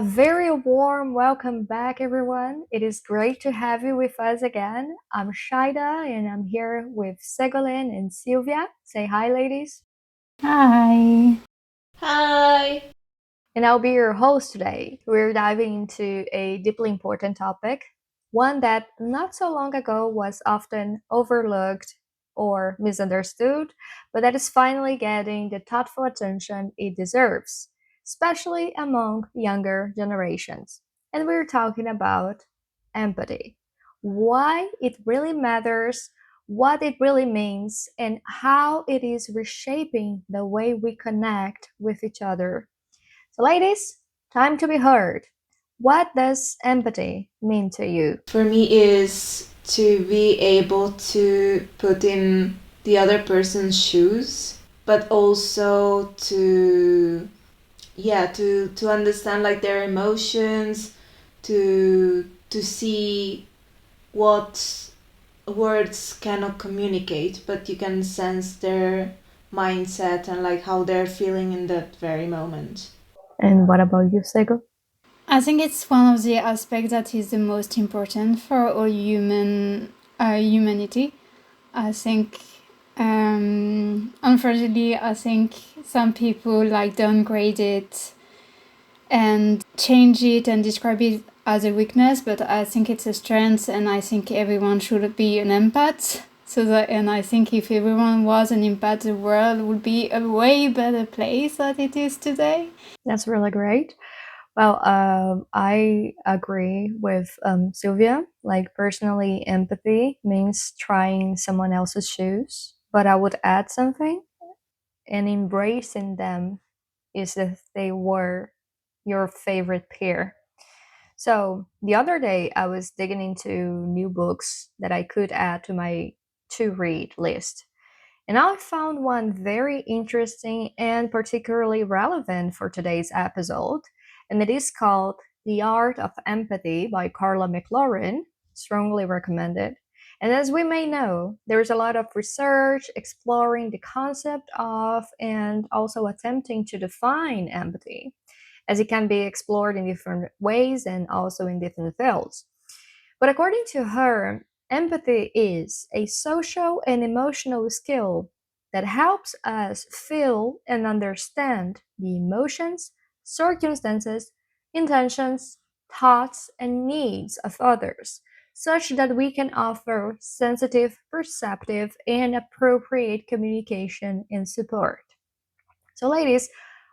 very warm welcome back, everyone. It is great to have you with us again. I'm Schaida and I'm here with Cegolene and Silvia. Say hi, ladies. Hi. Hi. And I'll be your host today. We're diving into a deeply important topic, one that not so long ago was often overlooked or misunderstood, but that is finally getting the thoughtful attention it deserves, especially among younger generations. And we're talking about empathy. Why it really matters, what it really means, and how it is reshaping the way we connect with each other. So, ladies, time to be heard. What does empathy mean to you? For me is to be able to put in the other person's shoes, but also to understand like their emotions, to see what words cannot communicate, but you can sense their mindset and like how they're feeling in that very moment. And what about you, Sego? I think it's one of the aspects that is the most important for all humanity. I think, unfortunately, I think some people like downgrade it and change it and describe it as a weakness, but I think it's a strength, and I think everyone should be an empath. And I think if everyone was an empath, the world would be a way better place than it is today. That's really great. Well, I agree with Sylvia. Like, personally, empathy means trying someone else's shoes. But I would add something, and embracing them is if they were your favorite peer. So the other day, I was digging into new books that I could add to my to read list. And I found one very interesting and particularly relevant for today's episode. And it is called The Art of Empathy by Carla McLaurin. Strongly recommended. And as we may know, there's a lot of research exploring the concept of and also attempting to define empathy, as it can be explored in different ways and also in different fields. But according to her, empathy is a social and emotional skill that helps us feel and understand the emotions, circumstances, intentions, thoughts, and needs of others, such that we can offer sensitive, perceptive, and appropriate communication and support. So, ladies,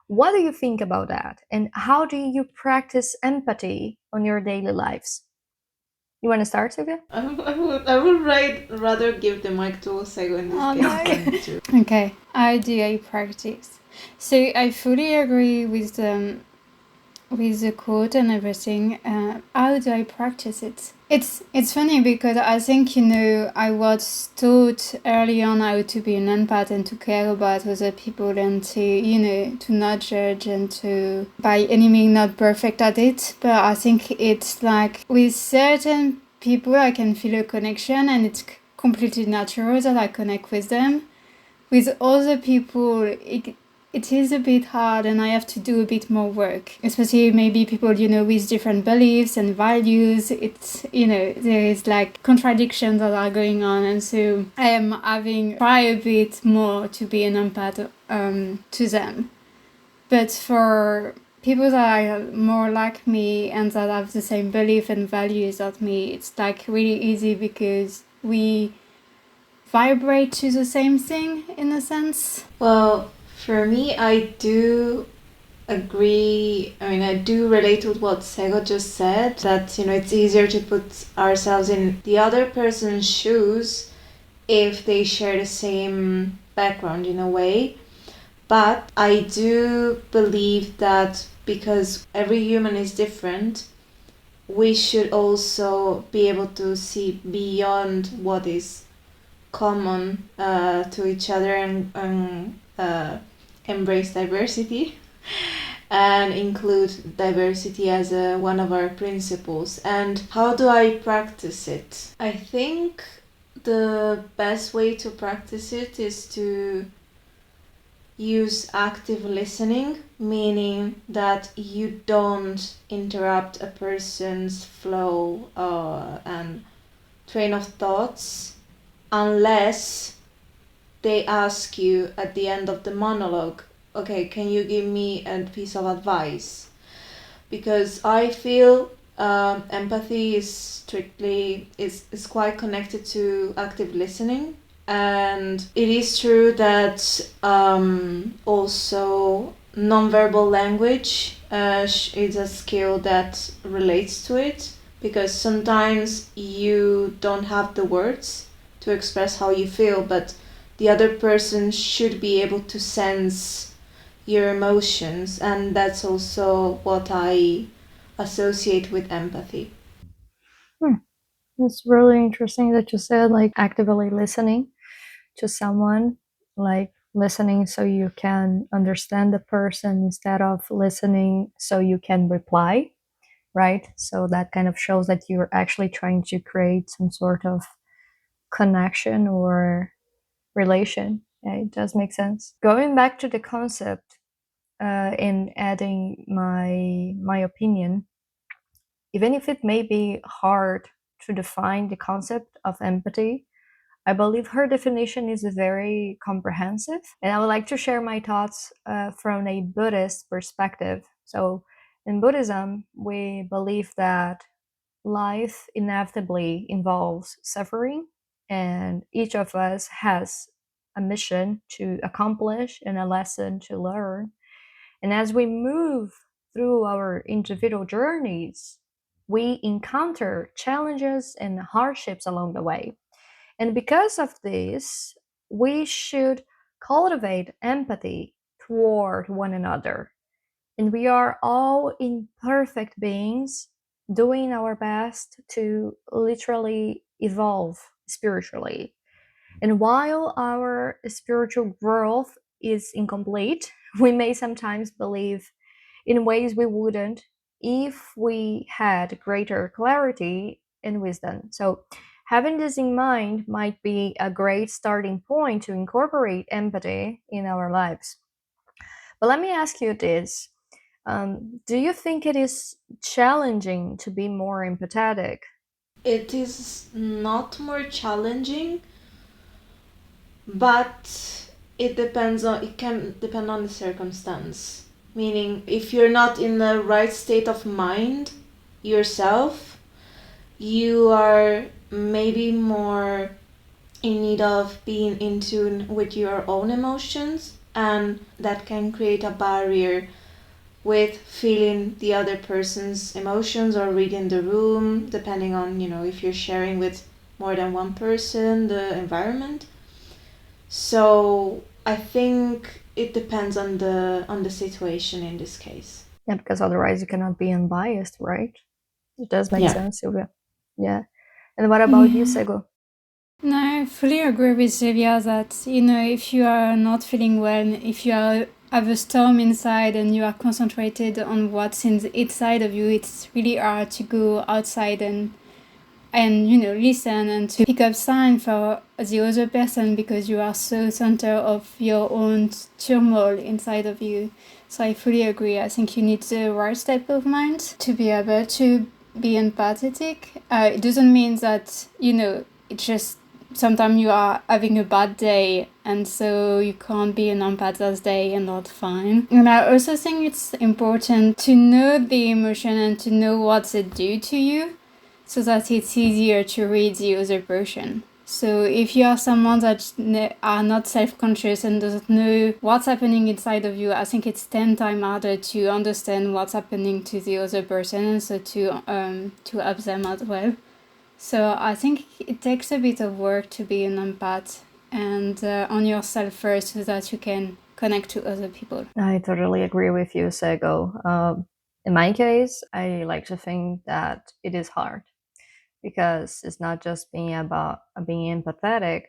what do you think about that? And how do you practice empathy on your daily lives? You want to start, Sylvia? Rather give the mic to Sego in this Oh case no. than to. Okay, I practice. So I fully agree with the quote and everything. How do I practice it? It's funny because I think I was taught early on how to be an empath and to care about other people and to not judge and to by any means not perfect at it. But I think it's like with certain people I can feel a connection and it's completely natural that I connect with them. With other people, it is a bit hard and I have to do a bit more work, especially maybe people, with different beliefs and values. There is like contradictions that are going on. And so I am having try a bit more to be an empath to them. But for people that are more like me and that have the same belief and values as me, it's like really easy because we vibrate to the same thing in a sense. Well, for me, I do agree. I mean, I do relate with what Sego just said, that, it's easier to put ourselves in the other person's shoes if they share the same background in a way. But I do believe that because every human is different, we should also be able to see beyond what is common to each other and embrace diversity and include diversity as one of our principles. And how do I practice it? I think the best way to practice it is to use active listening, meaning that you don't interrupt a person's flow and train of thoughts unless they ask you at the end of the monologue, okay, can you give me a piece of advice? Because I feel empathy is quite connected to active listening, and it is true that also nonverbal language is a skill that relates to it, because sometimes you don't have the words to express how you feel, but the other person should be able to sense your emotions, and that's also what I associate with empathy. Hmm. It's really interesting that you said like actively listening to someone, like listening so you can understand the person instead of listening so you can reply, right? So that kind of shows that you're actually trying to create some sort of connection or relation. Yeah, it does make sense. Going back to the concept, in adding my opinion, even if it may be hard to define the concept of empathy, I believe her definition is very comprehensive, and I would like to share my thoughts from a Buddhist perspective. So, in Buddhism, we believe that life inevitably involves suffering, and each of us has a mission to accomplish and a lesson to learn. And as we move through our individual journeys, we encounter challenges and hardships along the way. And because of this, we should cultivate empathy toward one another. And we are all imperfect beings doing our best to literally evolve spiritually. And while our spiritual growth is incomplete, we may sometimes believe in ways we wouldn't if we had greater clarity and wisdom. So, having this in mind might be a great starting point to incorporate empathy in our lives. But let me ask you this. Do you think it is challenging to be more empathetic? It is not more challenging, but it can depend on the circumstance. Meaning, if you're not in the right state of mind yourself, you are maybe more in need of being in tune with your own emotions, and that can create a barrier with feeling the other person's emotions or reading the room, depending on, if you're sharing with more than one person, the environment. So I think it depends on the situation in this case. Yeah, because otherwise you cannot be unbiased, right? It does make Yeah. sense, Silvia. Yeah. And what about you, Yeah. Sego? No, I fully agree with Silvia that, if you are not feeling well, if you have a storm inside and you are concentrated on what's inside of you, it's really hard to go outside and listen and to pick up sign for the other person because you are so center of your own turmoil inside of you. So I fully agree. I think you need the right type of mind to be able to be empathetic. It doesn't mean that it's just sometimes you are having a bad day and so you can't be an empath that day and not fine. And I also think it's important to know the emotion and to know what they do to you so that it's easier to read the other person. So if you are someone that are not self-conscious and doesn't know what's happening inside of you, I think it's 10 times harder to understand what's happening to the other person, and so to help them as well. So I think it takes a bit of work to be an empath and on yourself first so that you can connect to other people. I totally agree with you, Sego. In my case, I like to think that it is hard because it's not just being about being empathetic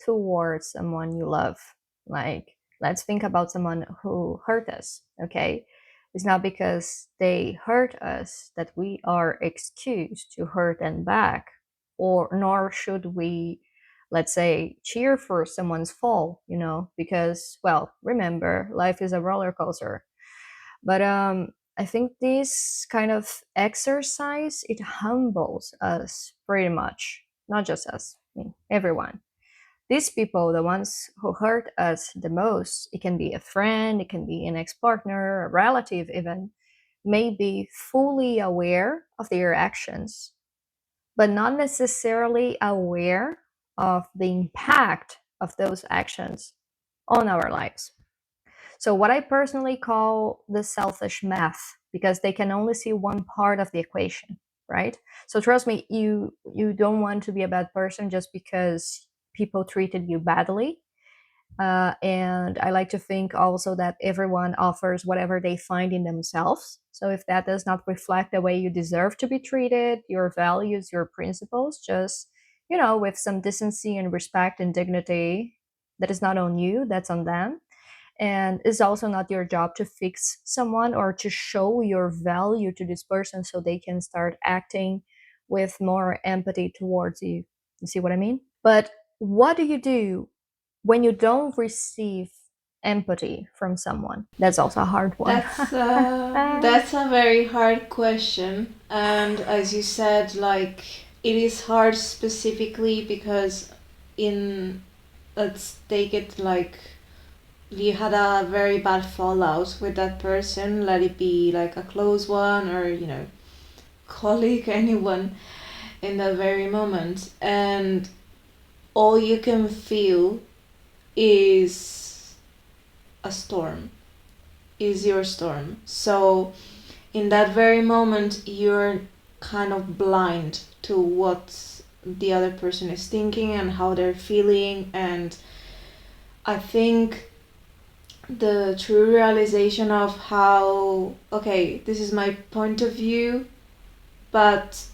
towards someone you love. Like, let's think about someone who hurt us, okay? It's not because they hurt us that we are excused to hurt them back, or nor should we let's say, cheer for someone's fall, because, well, remember, life is a roller coaster. But I think this kind of exercise, it humbles us pretty much, not just us, I mean, everyone. These people, the ones who hurt us the most, it can be a friend, it can be an ex-partner, a relative even, may be fully aware of their actions, but not necessarily aware of the impact of those actions on our lives. So, what I personally call the selfish math, because they can only see one part of the equation, right? So, trust me, you don't want to be a bad person just because people treated you badly. And I like to think also that everyone offers whatever they find in themselves. So if that does not reflect the way you deserve to be treated, your values, your principles, just, with some decency and respect and dignity, that is not on you, that's on them. And it's also not your job to fix someone or to show your value to this person so they can start acting with more empathy towards you. You see what I mean? But what do you do when you don't receive empathy from someone? That's also a hard one. That's a very hard question, and as you said, like, it is hard specifically because in, let's take it like you had a very bad fallout with that person, let it be like a close one or colleague, anyone, in that very moment, and all you can feel is a storm, is your storm. So in that very moment you're kind of blind to what the other person is thinking and how they're feeling. And I think the true realization of how, okay, this is my point of view, but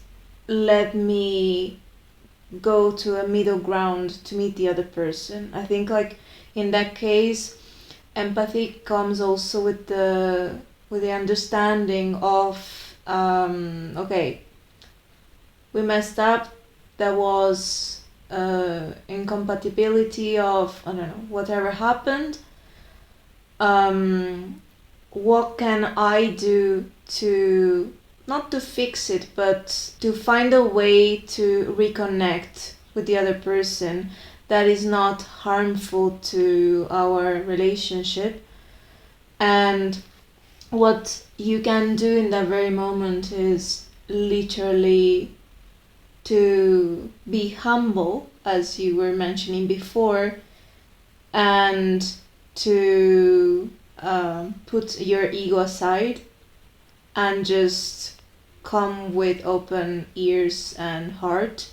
let me go to a middle ground to meet the other person. I think, like, in that case, empathy comes also with the understanding of, okay, we messed up, there was incompatibility of, I don't know, whatever happened. What can I do to, not to fix it, but to find a way to reconnect with the other person that is not harmful to our relationship? And what you can do in that very moment is literally to be humble, as you were mentioning before, and to put your ego aside and just come with open ears and heart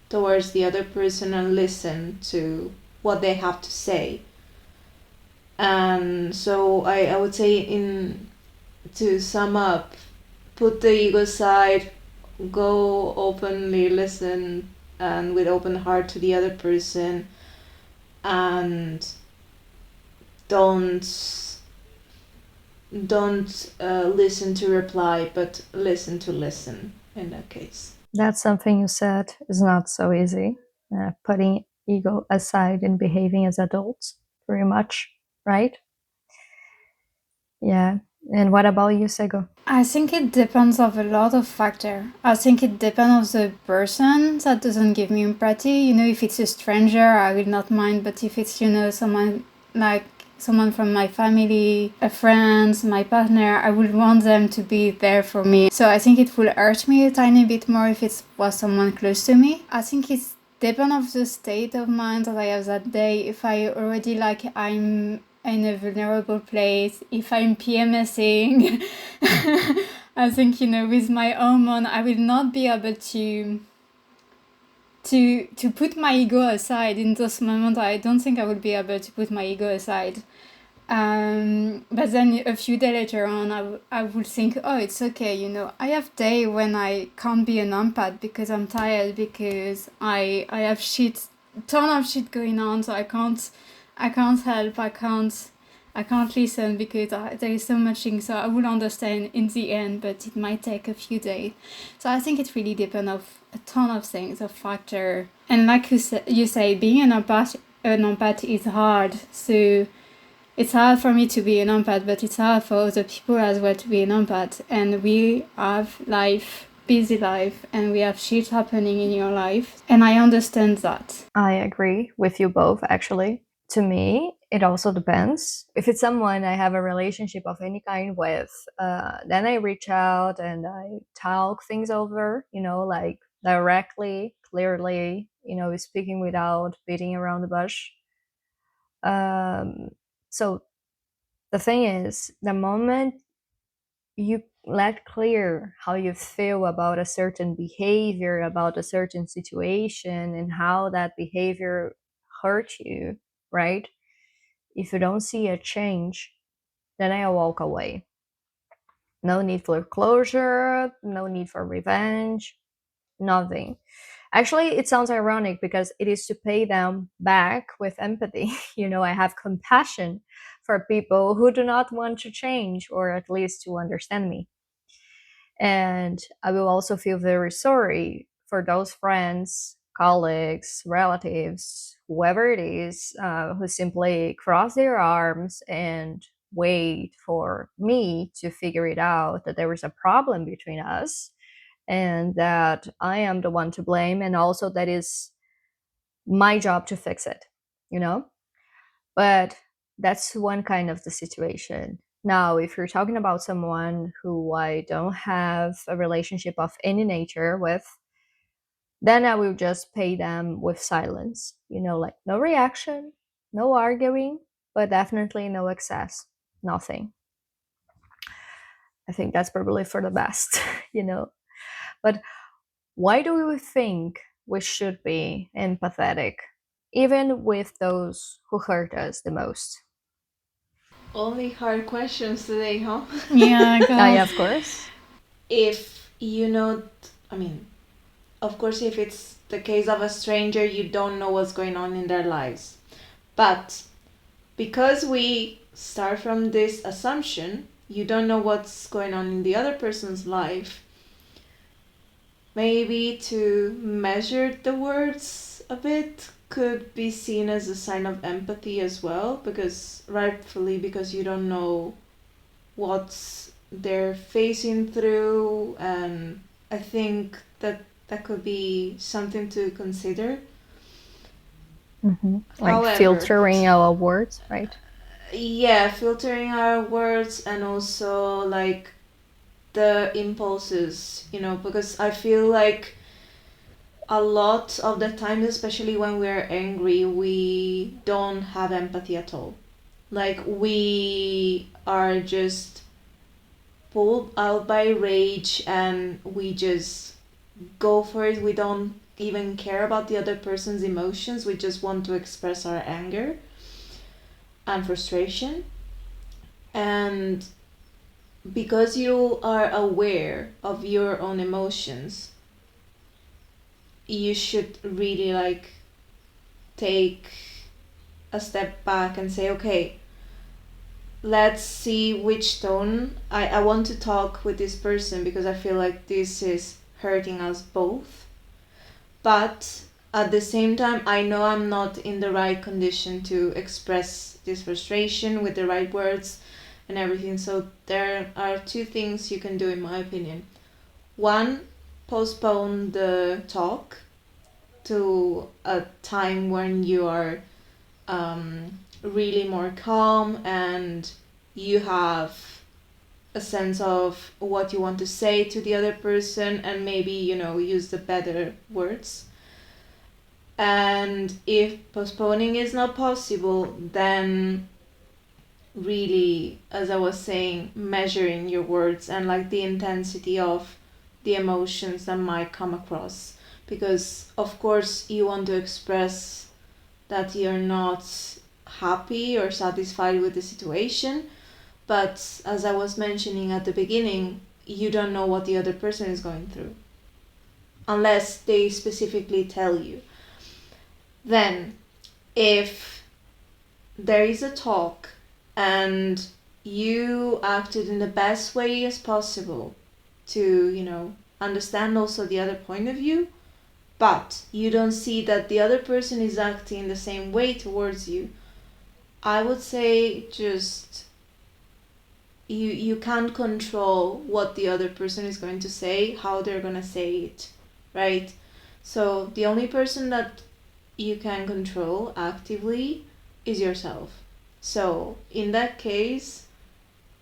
towards the other person and listen to what they have to say. And so I would say, to sum up, put the ego aside, go openly listen and with open heart to the other person, and don't listen to reply, but listen to listen in that case. That's something you said is not so easy. Putting ego aside and behaving as adults, pretty much, right? Yeah. And what about you, Sego? I think it depends of a lot of factor. I think it depends of the person that doesn't give me empathy. If it's a stranger, I will not mind. But if it's, someone like someone from my family, a friend, my partner, I would want them to be there for me. So I think it will hurt me a tiny bit more if it was someone close to me. I think it's depend of the state of mind that I have that day. If I already I'm in a vulnerable place, if I'm PMSing, I think, with my hormone, I will not be able to put my ego aside in those moments. I don't think I will be able to put my ego aside. But then a few days later on, I would think, oh, it's okay, I have day when I can't be an empath because I'm tired, because I have ton of shit going on, so I can't help, I can't I can't listen because there is so much thing. So I will understand in the end, but it might take a few days. So I think it really depends of a ton of things, of factor. And like you say, being an empath is hard. So it's hard for me to be an empath, but it's hard for other people as well to be an empath. And we have busy life, and we have shit happening in your life. And I understand that. I agree with you both, actually. To me, it also depends. If it's someone I have a relationship of any kind with, then I reach out and I talk things over, like directly, clearly, speaking without beating around the bush. So the thing is, the moment you let clear how you feel about a certain behavior, about a certain situation, and how that behavior hurt you, right? If you don't see a change, then I'll walk away. No need for closure, no need for revenge, nothing. Actually, it sounds ironic because it is to pay them back with empathy. I have compassion for people who do not want to change or at least to understand me. And I will also feel very sorry for those friends, colleagues, relatives, whoever it is, who simply cross their arms and wait for me to figure it out that there is a problem between us and that I am the one to blame, and also that is my job to fix it, you know? But that's one kind of the situation. Now, if you're talking about someone who I don't have a relationship of any nature with, then I will just pay them with silence. Like no reaction, no arguing, but definitely no excess, nothing. I think that's probably for the best, you know. But why do we think we should be empathetic, even with those who hurt us the most? Only hard questions today, huh? Yeah, Yeah, God. of course. If you know, I mean, of course, if it's the case of a stranger, you don't know what's going on in their lives. But because we start from this assumption, you don't know what's going on in the other person's life, maybe to measure the words a bit could be seen as a sign of empathy as well, because rightfully, because you don't know what they're facing through, and I think that could be something to consider. Like However, filtering our words, right? yeah, filtering our words and also like the impulses, because I feel like a lot of the time, especially when we're angry, we don't have empathy at all. Like we are just pulled out by rage and we just go for it. We don't even care about the other person's emotions. We just want to express our anger and frustration. And because you are aware of your own emotions, you should really like take a step back and say, okay, let's see which tone I want to talk with this person, because I feel like this is hurting us both. But at the same time, I know I'm not in the right condition to express this frustration with the right words and everything. So there are two things you can do, in my opinion. One, postpone the talk to a time when you are really more calm and you have a sense of what you want to say to the other person, and maybe use the better words. And if postponing is not possible, then really, as I was saying, measuring your words and like the intensity of the emotions that might come across, because of course you want to express that you're not happy or satisfied with the situation, but as I was mentioning at the beginning, you don't know what the other person is going through unless they specifically tell you. Then if there is a talk and you acted in the best way as possible to, understand also the other point of view, but you don't see that the other person is acting the same way towards you, I would say just you can't control what the other person is going to say, how they're going to say it, right? So the only person that you can control actively is yourself. So in that case,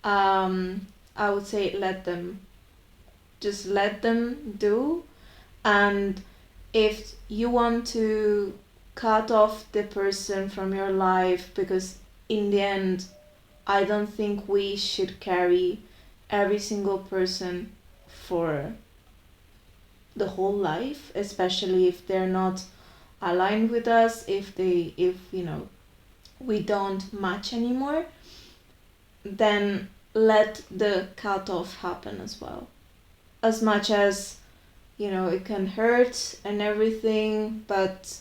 I would say let them do. And if you want to cut off the person from your life, because in the end, I don't think we should carry every single person for the whole life, especially if they're not aligned with us, if we don't match anymore, then let the cut off happen as well. As much as, it can hurt and everything, but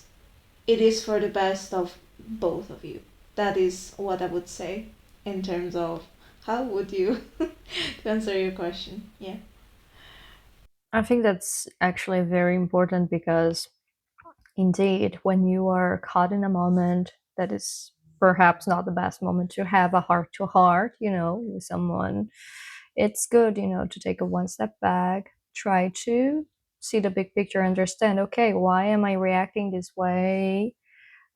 it is for the best of both of you. That is what I would say in terms of how would you to answer your question. Yeah. I think that's actually very important because indeed, when you are caught in a moment that is perhaps not the best moment to have a heart to heart, with someone, it's good, to take a one step back, try to see the big picture, understand, okay, why am I reacting this way?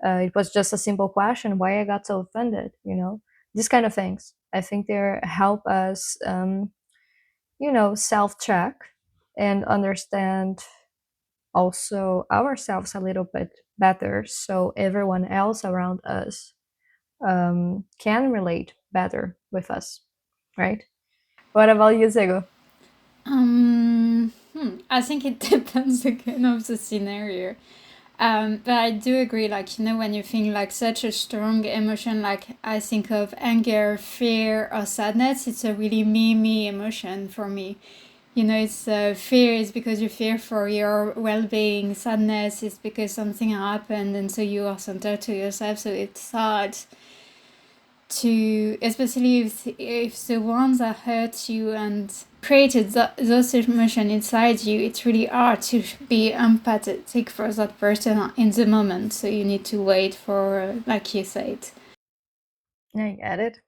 It was just a simple question, why I got so offended, these kind of things. I think they help us, self check and understand also ourselves a little bit better so everyone else around us can relate better with us, right? What about you, Sego? I think it depends again of the scenario. But I do agree, like, when you think like such a strong emotion, like I think of anger, fear, or sadness, it's a really me emotion for me. It's fear is because you fear for your well-being. Sadness is because something happened, and so you are centered to yourself. So it's hard to, especially if the ones that hurt you and created those emotions inside you, it's really hard to be empathetic for that person in the moment. So you need to wait for, like you said. I get it.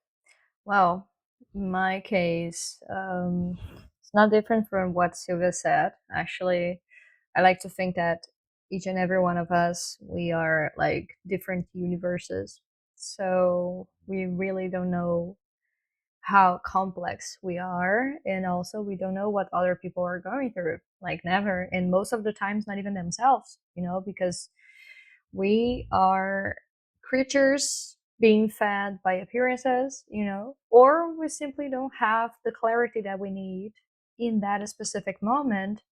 Well, in my case, it's not different from what Silvia said. Actually, I like to think that each and every one of us, we are like different universes. So we really don't know how complex we are, and also we don't know what other people are going through, like never, and most of the times not even themselves, because we are creatures being fed by appearances, or we simply don't have the clarity that we need in that specific moment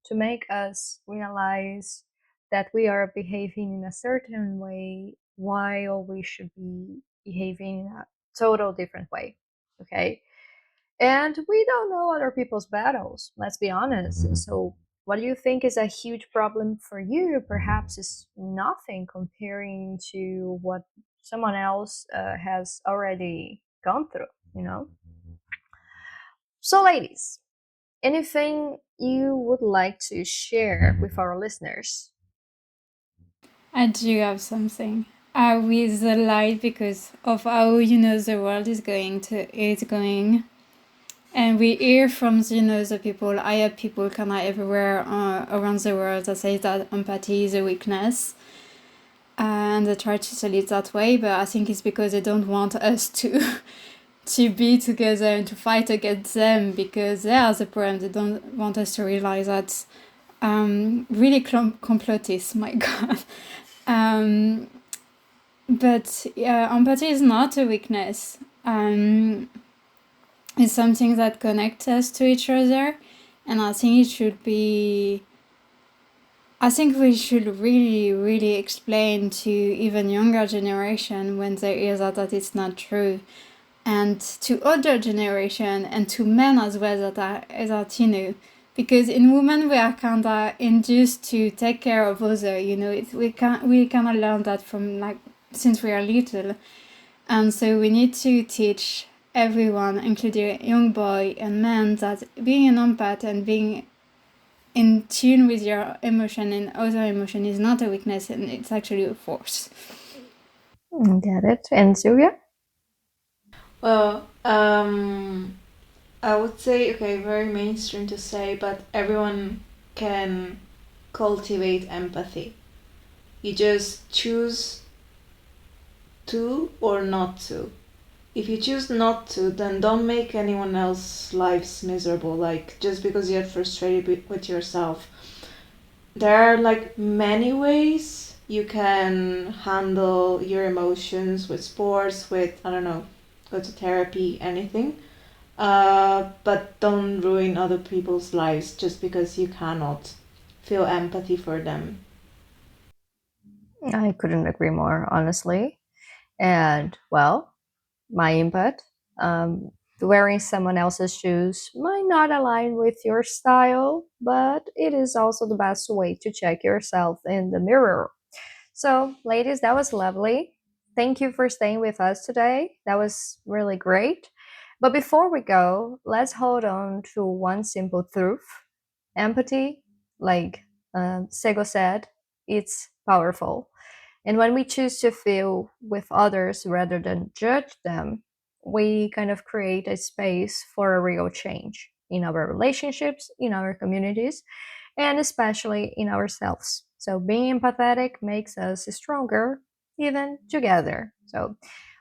to make us realize that we are behaving in a certain way while we should be behaving in a total different way. Okay. And we don't know other people's battles, let's be honest. So what you think is a huge problem for you perhaps is nothing comparing to what someone else has already gone through, So, ladies, anything you would like to share with our listeners? I do have something. With the light, because of how the world is going, and we hear from the people, I have people kind of everywhere around the world that say that empathy is a weakness, and they try to sell it that way. But I think it's because they don't want us to to be together and to fight against them, because they are the problem. They don't want us to realize that really complotist. My God. But yeah, empathy is not a weakness. It's something that connects us to each other, and I think it should be. I think we should really, really explain to even younger generation when they hear that it's not true, and to older generation and to men as well that because in women we are kind of induced to take care of others. We kind of learn that from, like, since we are little. And so we need to teach everyone, including young boy and men, that being an empath and being in tune with your emotion and other emotion is not a weakness, and it's actually a force. Get it. And Silvia? Well, I would say, okay, very mainstream to say, but everyone can cultivate empathy. You just choose to or not to. If you choose not to, then don't make anyone else's lives miserable. Like, just because you're frustrated with yourself. There are like many ways you can handle your emotions with sports, with, I don't know, go to therapy, anything. But don't ruin other people's lives just because you cannot feel empathy for them. I couldn't agree more, honestly. And well, my input, um, wearing someone else's shoes might not align with your style, but it is also the best way to check yourself in the mirror. So, ladies, that was lovely. Thank you for staying with us today. That was really great. But before we go, let's hold on to one simple truth: empathy, like Sego said, it's powerful. And when we choose to feel with others rather than judge them, we kind of create a space for a real change in our relationships, in our communities, and especially in ourselves. So being empathetic makes us stronger, even together. So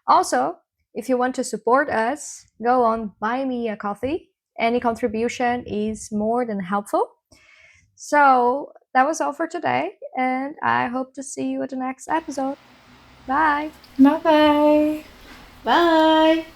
also, if you want to support us, go on buy me a coffee. Any contribution is more than helpful. So that was all for today, and I hope to see you at the next episode. Bye. Bye bye. Bye!